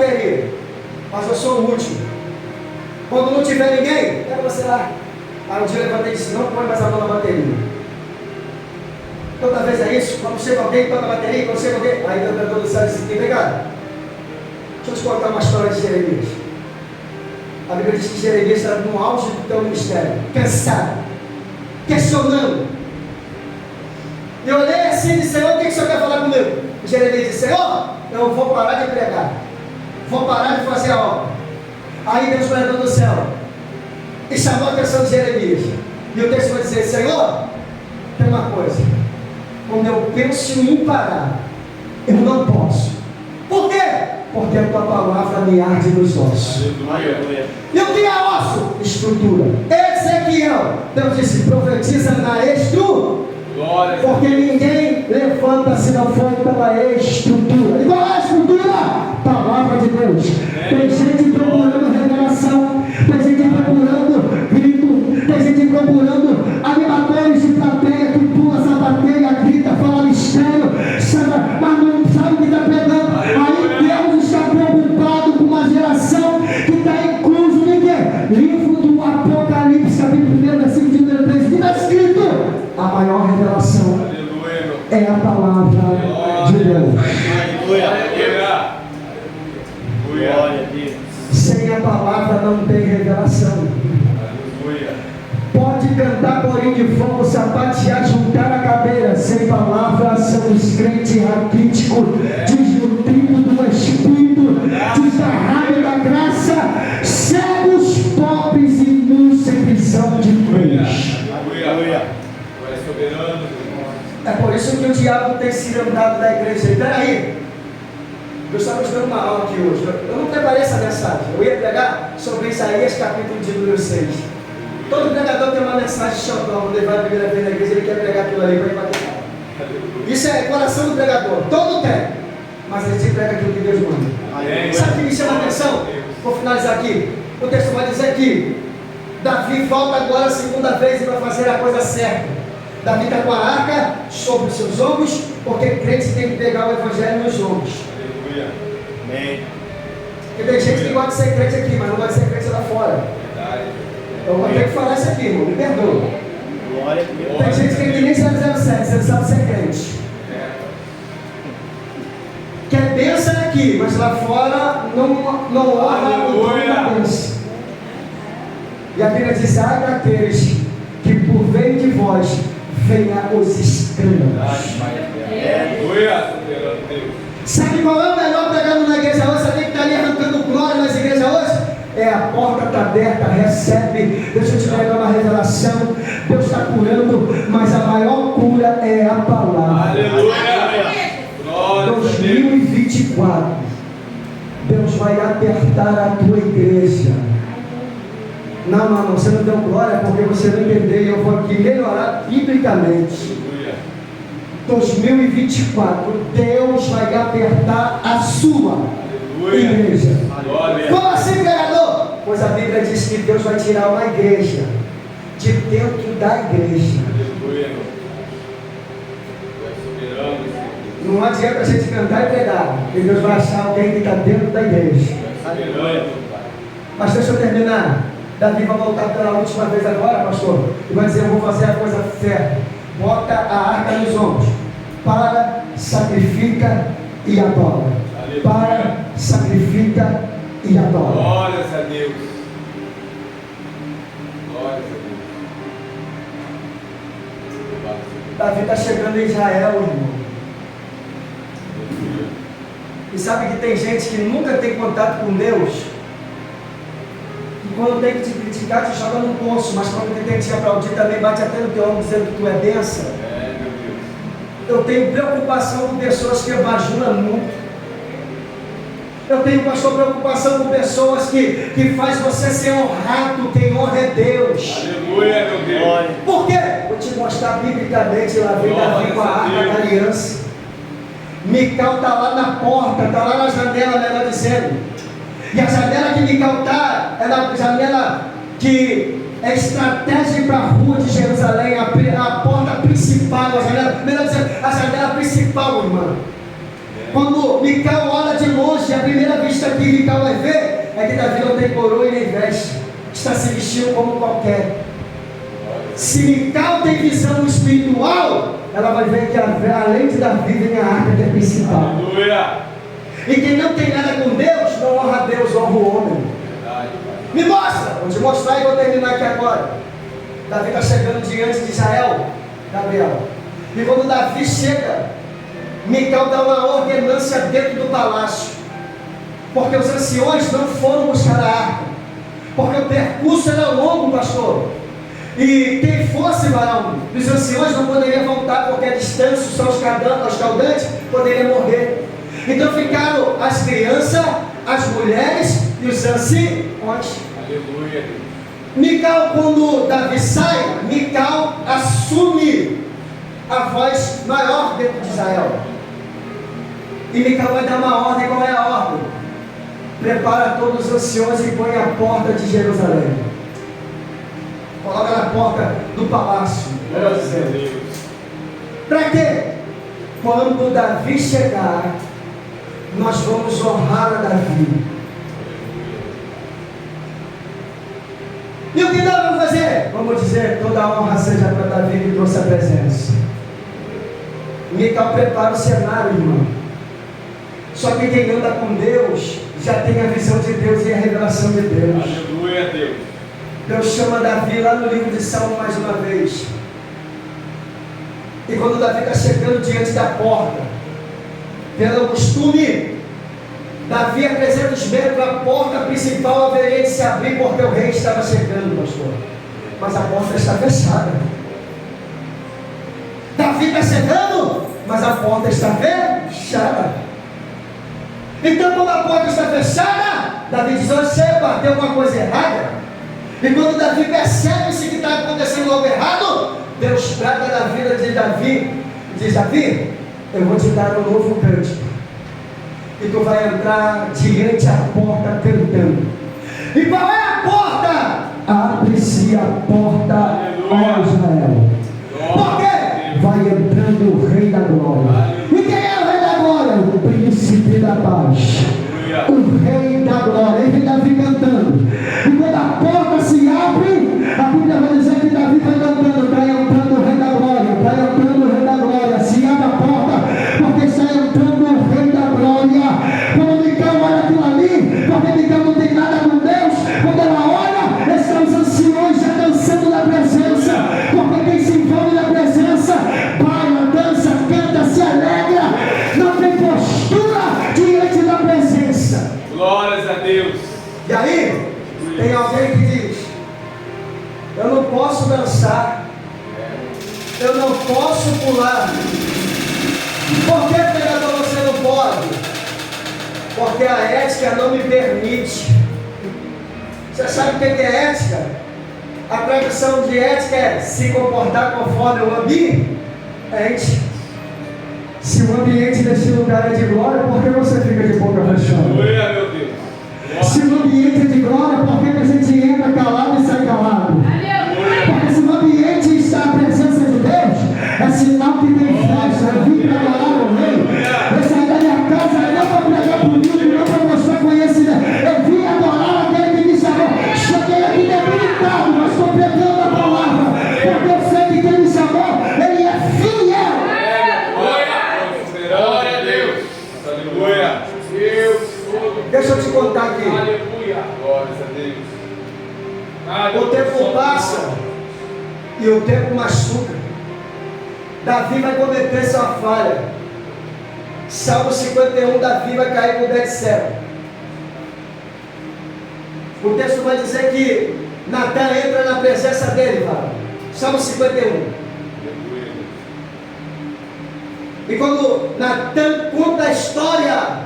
bateria, mas eu sou o último. Quando não tiver ninguém, pega você lá. Aí um dia eu levantei e disse, não põe mais a mão na bateria. Toda vez é isso, quando chega alguém, toca a bateria, quando chega alguém, aí o cantor do céu disse, obrigado. Deixa eu te contar uma história de Jeremias. A Bíblia diz que Jeremias estava no auge do teu ministério, cansado, questionando. E eu olhei assim e disse, Senhor, o que o Senhor quer falar comigo? E Jeremias disse, Senhor, eu vou parar de pregar, vou parar de fazer a obra. Aí Deus levantou do céu e chamou a atenção de Jeremias. E o texto vai dizer, Senhor, tem uma coisa, quando eu penso em parar, eu não posso. Por quê? Porque a tua palavra me arde nos ossos. E o que é osso? Estrutura. Ezequiel, Deus disse, profetiza na estrutura. Porque ninguém levanta se não for pela estrutura. E qual é a estrutura? Palavra de Deus. Tem gente procurando revelação, tem gente procurando grito, tem gente procurando animadores de plateia que pula essa plateia, grita, fala mistério, mas não sabe o que está pegando. Aí Deus está preocupado com uma geração que está incluso em quê? Livro do Apocalipse, capítulo 1, versículo de número 13, que está escrito: a maior revelação é a palavra de Deus. Sem a palavra não tem revelação. Pode cantar corinho de fogo, sapatear, juntar a cadeira. Sem palavra são os crentes raquíticos, desnutridos do Espírito, desgarrados da graça, cegos, pobres e nus sem visão de Deus. É por isso que o diabo tem se lembrado da igreja. Espera aí, eu estava dando uma aula aqui hoje. Eu não preparei essa mensagem. Eu ia pregar sobre Isaías capítulo de número 6. Todo pregador tem uma mensagem de xandão. Quando ele vai a primeira vez na igreja, ele quer pregar aquilo ali para ir bater. Isso é coração do pregador. Todo tem. Mas ele sempre prega aquilo que Deus manda. Sabe o que me chama a atenção? Vou finalizar aqui. O texto vai dizer que Davi volta agora a segunda vez e vai fazer a coisa certa. Davi está com a arca sobre os seus ombros, porque crente tem que pegar o evangelho nos ombros. Amém. Porque tem gente que gosta de ser crente aqui, mas não gosta de ser crente lá fora. Eu vou ter que falar isso aqui, irmão, me perdoa. Tem gente que nem sabe 07, você não sabe ser crente. Quer bênção aqui, mas lá fora não honra o dono da bênção. E a Bíblia diz, ai daqueles que por meio de vós venha os estranhos. Sabe qual é o melhor pregando na igreja hoje? Você tem que estar ali arrancando glória nas igrejas hoje? É, a porta está aberta, recebe. Deixa eu te dar uma revelação. Deus está curando, mas a maior cura é a palavra. Aleluia. 2024, Deus vai apertar a tua igreja. Não, você não deu glória porque você não entendeu. Eu vou aqui melhorar biblicamente. 2024, Deus vai apertar a sua igreja. Como assim, pregador? Pois a Bíblia diz que Deus vai tirar uma igreja de dentro da igreja. Não adianta a gente cantar e pregar, porque Deus vai achar alguém que está dentro da igreja. Mas deixa eu terminar. Davi vai voltar pela última vez agora, pastor, e vai dizer: eu vou fazer a coisa certa. Bota a arca nos ombros. Para, sacrifica e adora. Para, sacrifica e adora. Glórias a Deus. Glórias a Deus. Davi está chegando em Israel, irmão. E sabe que tem gente que nunca tem contato com Deus, e quando tem que te criticar, te joga no poço, mas quando tem que te aplaudir, também bate até no teu ombro dizendo que tu é bênção. Eu tenho preocupação com pessoas que bajulam muito. Eu tenho, pastor, preocupação com pessoas que faz você ser honrado. Quem honra é Deus. Aleluia, meu Deus. Por quê? Vou te mostrar biblicamente. Lá vem Davi com a arca da aliança. Mical está lá na porta, está lá na janela, melhor dizendo. E a janela que Mical está é na janela que é estratégia para a rua de Jerusalém, a porta principal, a janela, melhor dizendo, a janela principal, irmão. Quando Mical olha de longe, a primeira vista que Mical vai ver é que Davi não tem coroa e nem veste, está se vestindo como qualquer. Se Mical tem visão espiritual, ela vai ver que além de Davi vem a arca que é principal. Aleluia. E quem não tem nada com Deus, não honra a Deus, honra o homem. Me mostra, vou te mostrar e vou terminar aqui agora. Davi está chegando diante de Israel, Gabriel. E quando Davi chega, Mical dá uma ordenância dentro do palácio, porque os anciões não foram buscar a arca, porque o percurso era longo, pastor. E quem fosse varão dos anciões não poderia voltar, porque a distância, só os caudantes poderiam morrer. Então ficaram as crianças, as mulheres e os anciões. Aleluia. Mical, quando Davi sai, Mical assume a voz maior dentro de Israel. E Mical vai dar uma ordem. Qual é a ordem? Prepara todos os anciões e põe a porta de Jerusalém. Coloca na porta do palácio, melhor dizendo. Para quê? Quando Davi chegar, nós vamos honrar a Davi. E o que nós vamos fazer? Vamos dizer, toda a honra seja para Davi que trouxe a presença. Mical prepara o cenário, irmão. Só que quem anda com Deus já tem a visão de Deus e a revelação de Deus. Aleluia, Deus. Deus chama Davi lá no livro de Salmo mais uma vez. E quando Davi está chegando diante da porta, pelo costume, Davi a 300 metros, a porta principal haveria de se abrir, porque o rei estava chegando, pastor. Mas a porta está fechada. Davi está chegando, mas a porta está fechada. Então, quando a porta está fechada, Davi diz: "Opa, tem alguma coisa errada?" E quando Davi percebe isso que está acontecendo algo errado, Deus trata da vida de Davi e diz: "Davi, eu vou te dar um novo cântico. E tu vai entrar diante da porta cantando." E qual é a porta? Abre-se a porta, ó Israel. Por quê? Vai entrando o Rei da Glória. E quem é o Rei da Glória? O Príncipe da Paz. O Rei da Glória. Ele Davi cantando. E quando a porta se abre, a Bíblia vai dizer que Davi vai cantando: vai entrando o Rei da Glória, vai entrando o Rei da Glória. Se abre a porta, porque está entrando o Rei da Glória. Quando Mical olha aquilo ali, porque Mical não tem nada com Deus, quando ela olha, estão os anciões já dançando na presença, porque quem se envolve na presença, baila, dança, canta, se alegra, não tem postura diante da presença. Glórias a Deus. E aí, tem alguém que diz: eu não posso dançar, eu não posso pular. Por que, pregador, você não pode? Porque a ética não me permite. Você sabe o que é ética? A tradução de ética é se comportar conforme o ambiente. Se o ambiente desse lugar é de glória, por que você fica de boca fechada? Aleluia, meu Deus. Se o ambiente é de glória, por que a gente entra calado e sai calado? Porque se o ambiente está a presença de Deus, é sinal que tem festa. Eu vim para adorar o Rei. Eu saí da minha casa não para pregar bonito, não para mostrar conhecimento. Eu vim adorar aquele que me chamou. Cheguei aqui debilitado, mas estou pregando a palavra, porque eu sei que quem me chamou, ele é fiel. Glória a Deus. Aleluia. Deus. Deixa eu te contar aqui. Aleluia. Glórias a Deus. O tempo passa e o tempo machuca. Davi vai cometer sua falha. Salmo 51, Davi vai cair com Betseba. O texto vai dizer que Natan entra na presença dele, vai. Salmo 51. E quando Natan conta a história,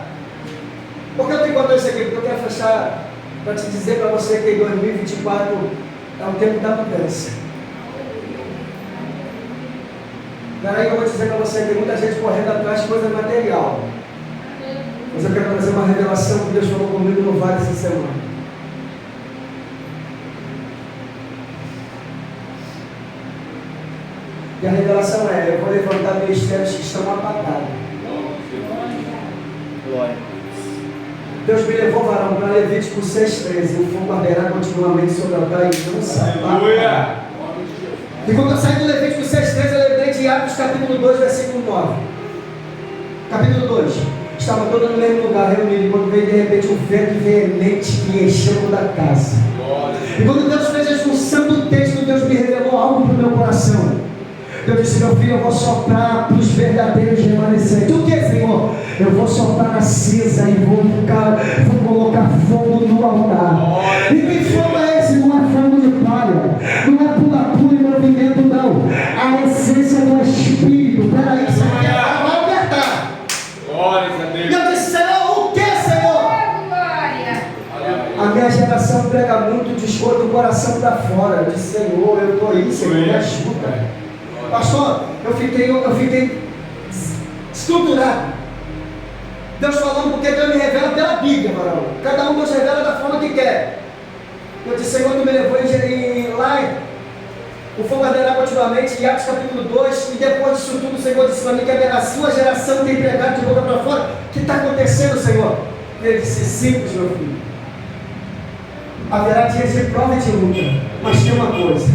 por que eu tenho que contar isso aqui? Porque eu quero fechar para te dizer para você que em 2024 é o tempo da mudança. Peraí, eu vou dizer para você que tem muita gente correndo atrás de coisa material. Mas eu quero trazer uma revelação que Deus falou comigo no Vale essa semana. E a revelação é: eu vou levantar ministérios que estão apagados. Deus me levou, varão, para Levítico 6,13. O fogo arderá continuamente sobre o altar e não se apaga. E quando eu saí do Levítico 6,13, eu lembrei de Atos capítulo 2, versículo 9. Capítulo 2. Estava todo no mesmo lugar reunido, e quando veio de repente um vento veemente que encheu toda a casa. E quando Deus fez a junção do texto, Deus me revelou algo para o meu coração. Deus disse: meu filho, eu vou soprar para os verdadeiros remanescentes. O que, Senhor? Eu vou soprar a cinza e vou colocar fogo no altar. E que fogo é esse? Não é fogo de palha, não é pula-pula e movimento, não. A essência do Espírito. Peraí, isso aqui vai apertar. E eu disse: Senhor, o que, Senhor? A minha geração prega muito, descoito o coração para fora. Eu disse: Senhor, eu estou aí, Senhor, me ajuda. Pastor, eu fiquei estruturado. Deus falando, porque Deus me revela pela Bíblia, varão. Cada um Deus revela da forma que quer. Eu disse: Senhor, tu me levou lá, o fogo arderá continuamente, em Atos capítulo 2, e depois disso tudo o Senhor disse para mim que a sua geração tem pregado de boca para fora. O que está acontecendo, Senhor? Ele disse: simples, meu filho. Haverá dias de prova e de luta, mas tem uma coisa: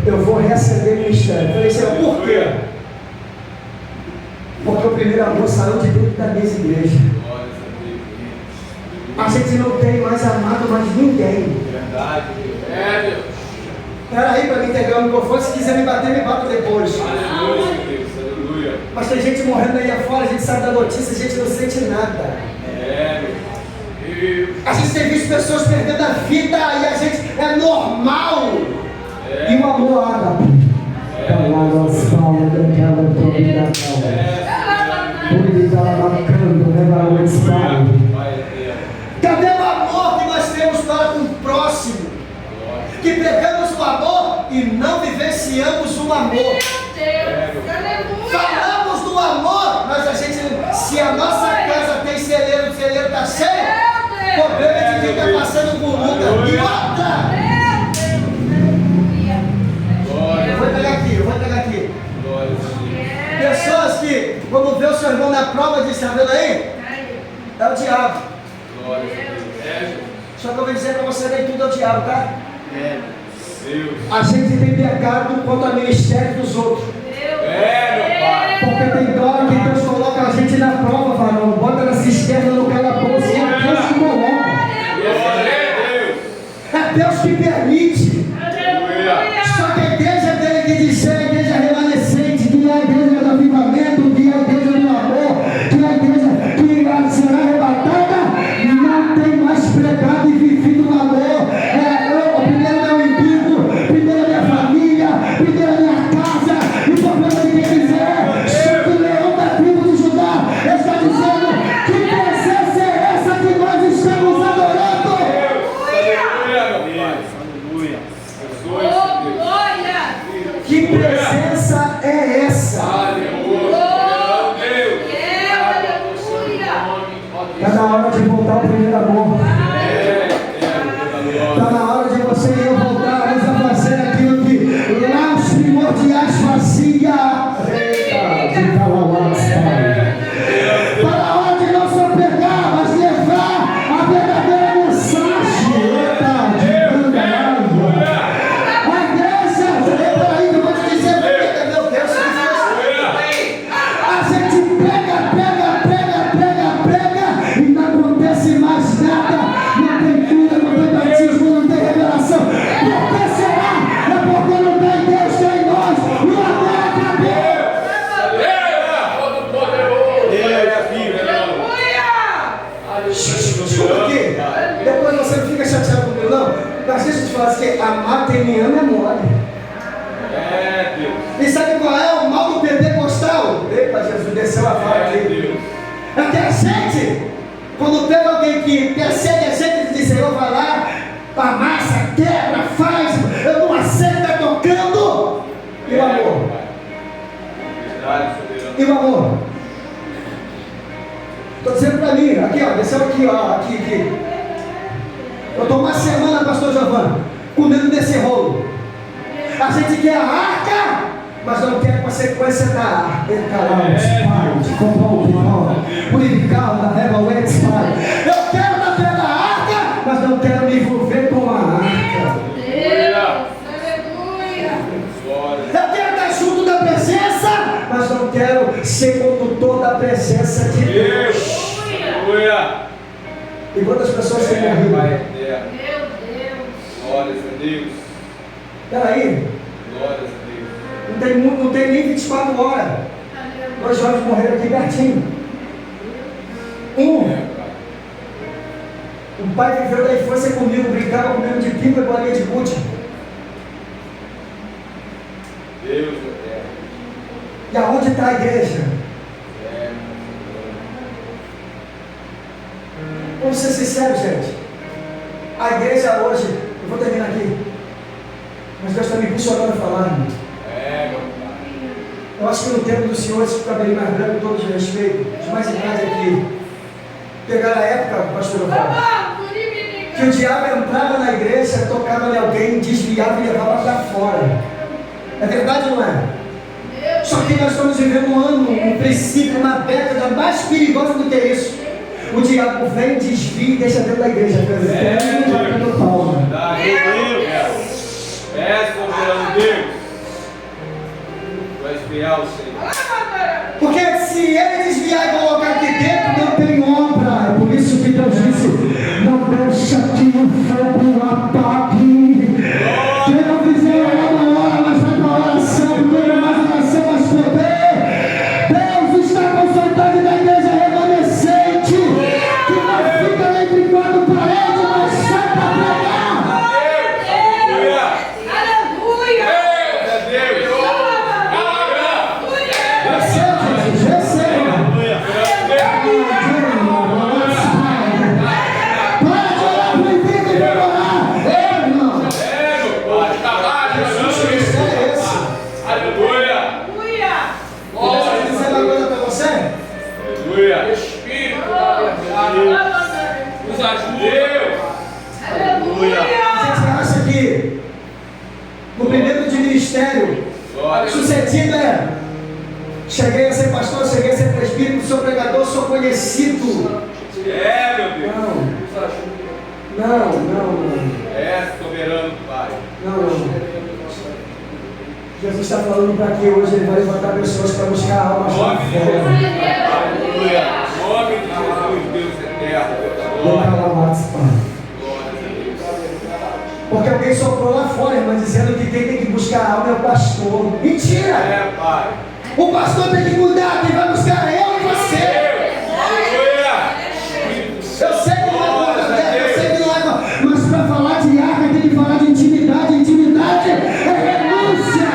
eu vou reacender o ministério. Eu falei: Senhor, por quê? Porque o primeiro amor saiu de dentro das minhas igrejas. A gente não tem mais amado mais ninguém. Verdade. Espera aí para me entregar o microfone. Se quiser me bater, me bata depois. Aleluia, Deus, aleluia. Mas tem gente morrendo aí afora, a gente sabe da notícia, a gente não sente nada. A gente tem visto pessoas perdendo a vida e a gente é normal. E o amor ágape. Cadê o amor que nós temos para com o próximo? Que pegamos o amor e não vivenciamos o amor. Falamos do amor, mas a gente, se a nossa casa tem celeiro, o celeiro está cheio, o problema é de quem está passando por luta. E outra! Eu vou pegar aqui. Pessoas que, quando vê o seu irmão na prova, diz: está vendo aí? É o diabo. Só que eu vou dizer para você: nem tudo é o diabo, tá? A gente tem pecado contra o ministério dos outros. Porque tem hora que Deus coloca a gente na prova, varão. Bota na cisterna, no calabouço, e é Deus que coloca. É Deus que permite. Só que a igreja tem que dizer: a igreja remanescente, que é a igreja do avivamento, que é a igreja do amor, que é a igreja que será arrebatada, não tem mais pregado e vivido o amor. Primeiro meu indivíduo, primeiro minha família, primeiro minha casa, e o problema de quem quiser, só o leão da tribo de Judá está dizendo: que presença é essa que nós estamos adorando? Que presença é essa? Está na hora de voltar ao primeiro amor. Está na hora de você e eu voltarmos a fazer aquilo que lá os primordiais faziam. Está na hora de não só pegar, mas levar a verdadeira mensagem. A igreja, peraí, eu vou te dizer, meu Deus, a gente prega, e não acontece mais nada. Não tem cura, não tem batismo, não tem revelação. Por que será? É porque não tem Deus, tem nós. O amor acabou. Escuta aqui. Depois você não fica chateado comigo, não. Mas deixa eu te falar que amar quem me ama é mole. E sabe qual é o mal do pentecostal? Eita, Jesus, desceu a fala aqui. É que a gente, quando pega alguém que persegue a gente, diz: Senhor, vai lá, amassa, quebra, faz, eu não aceito, está tocando. E o amor? E o amor? Estou dizendo para mim, aqui ó, desceu aqui ó, aqui. Eu estou uma semana, pastor Giovanni, comendo desse rolo. A gente quer a arca, mas não quer a consequência da arca. Eu Eu quero estar perto da arca, mas não quero me envolver com a arca. Eu quero estar junto da presença, mas não quero ser condutor da presença de Deus. E quantas pessoas têm morrido? Glórias a Deus. Peraí, Glórias a Deus. não tem nem 24 horas. 2 jovens morreram aqui pertinho. O pai viveu da infância comigo, brincava comigo de pipa e bolinha de gude. Deus da terra. E aonde está a igreja? Vamos ser sinceros, gente. A igreja hoje, eu vou terminar aqui, mas Deus está me impulsionando a falar, irmão. Eu acho que no tempo do Senhor, esse cabelo mais branco, todos de respeito, os mais idade aqui, pegaram a época, pastor Ovaldo, que o diabo entrava na igreja, tocava em alguém, desviava e levava para fora. É verdade ou não é? Só que nós estamos vivendo um ano, um princípio, uma década mais perigosa do que isso. O diabo vem, desvia e deixa dentro da igreja. Soberano Deus. Tu és fiel, Senhor. Porque se ele desviar e colocar aqui dentro, não tem obra. É por isso que Deus disse: não deixa que o fogo apague. Quem não fizer uma hora, mas vai para a oração, porque mais oração, mais poder. Deus está consultando na igreja remanescente, que não fica entre quatro paredes, mas sai para pregar. Nos ajude. A gente acha que no primeiro de ministério, sucedido é: cheguei a ser pastor, cheguei a ser presbítero, sou pregador, sou conhecido. Meu Deus. Não. É soberano, Pai. Não. Jesus está falando para que hoje ele vai levantar pessoas para buscar almas lá Nome de Jesus. fora. Aleluia. Nome de Jesus, Deus eterno. Glória. Porque alguém soprou lá fora, irmã, dizendo que quem tem que buscar alma é o pastor. Mentira! Pai. O pastor tem que mudar, quem vai buscar é eu e você. Eu sei que não é glória a Deus, eu sei que não é, mas para falar de arca tem que falar de intimidade. Intimidade é renúncia.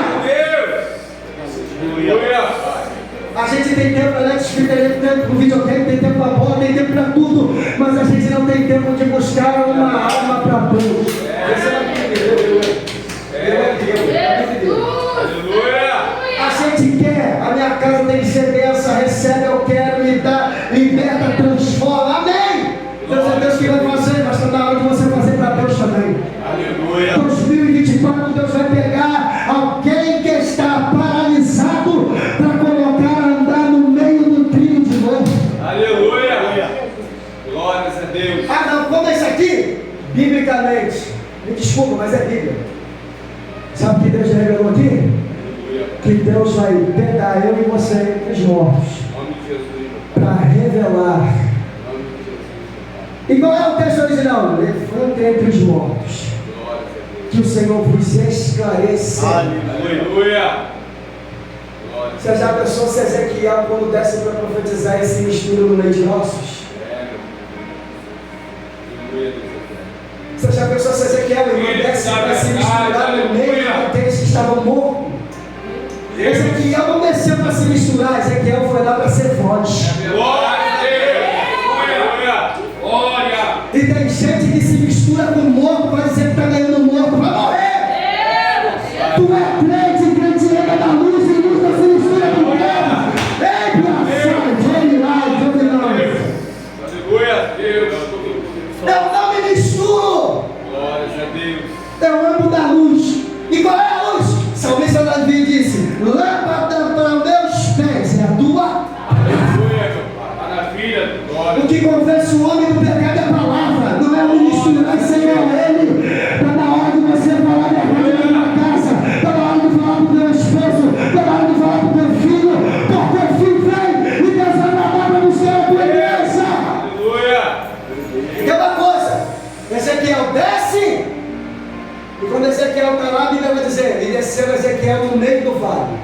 A gente tem tempo para Netflix, tem tempo para videogame, tem tempo para bola, tem tempo para tudo, mas a gente não tem tempo de buscar uma alma para Deus. A gente quer, a minha casa tem que ser dessa, recebe, eu quero, me dá, liberta, transforma, amém! Deus é Deus que vai fazer, mas está na hora de você fazer para Deus também. Aleluia. 2024 Deus vai pegar alguém que está paralisado para colocar a andar no meio do trilho de novo. Aleluia. Glórias a Deus. Ah não, como é isso aqui? Biblicamente, me desculpa, mas é Bíblia. Sabe o que Deus já revelou aqui? Que Deus vai pegar eu e você entre os mortos para revelar. E qual é o texto original? Levanta entre os mortos, que o Senhor vos esclareça. Aleluia. Você já pensou se Ezequiel, quando desce para profetizar, e se mistura no meio de ossos? Você já pensou se Ezequiel desce para se misturar no meio daqueles que estavam mortos? Ezequiel não desceu para se misturar, Ezequiel foi lá para ser voz. Glória a Deus. Glória. E tem gente que se mistura com o morto, vai dizer que está ganhando morto, vai morrer. Tu é crente, crente entra na luz e luz não se mistura com terra. Ei, Aleluia, Deus. eu não me misturo. Glórias a Deus. Eu ando da luz. E qual é a luz? Salmista Davi disse: lâmpada para os meus pés é a tua. Aleluia, maravilha. Glória. O que convence o homem do pecado é a desceu Ezequiel no meio do vale.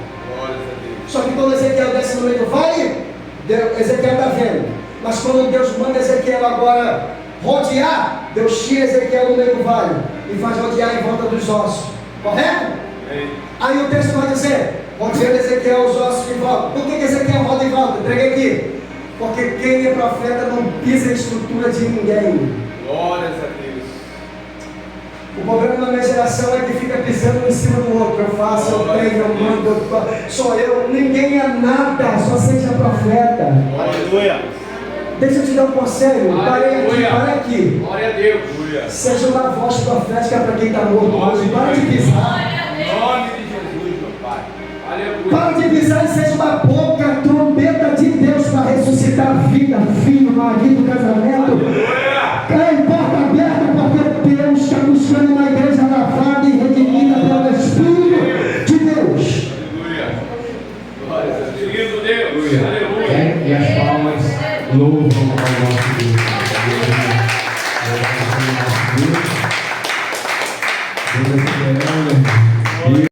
Só que quando Ezequiel desce no meio do vale, Ezequiel está vendo. Mas quando Deus manda Ezequiel agora rodear, Deus tira Ezequiel no meio do vale e faz rodear em volta dos ossos. Correto? Aí o texto vai dizer, rodeando Ezequiel os ossos em volta. Por que Ezequiel roda em volta? Entreguei aqui. Porque quem é profeta não pisa em estrutura de ninguém. Glórias a Deus. O problema da minha geração é que fica pisando um em cima do outro. Eu faço, eu tenho, eu mando, sou eu. Ninguém é nada, só seja profeta. Aleluia. Deixa eu te dar um conselho. Para aqui. Glória a Deus. Seja uma voz profética para quem está morto hoje. Para de pisar. Em nome de Jesus, meu Pai. Aleluia. Para de pisar e seja uma boca, trombeta de Deus para ressuscitar vida, filho, marido, casamento. Em porta aberta, porque Deus está buscando uma igreja lavada e redimida pelo Espírito de Deus. Aleluia. Glória a Deus. Lindo Deus. Aleluia. E as palmas louvam ao nosso Deus. Deus é soberano.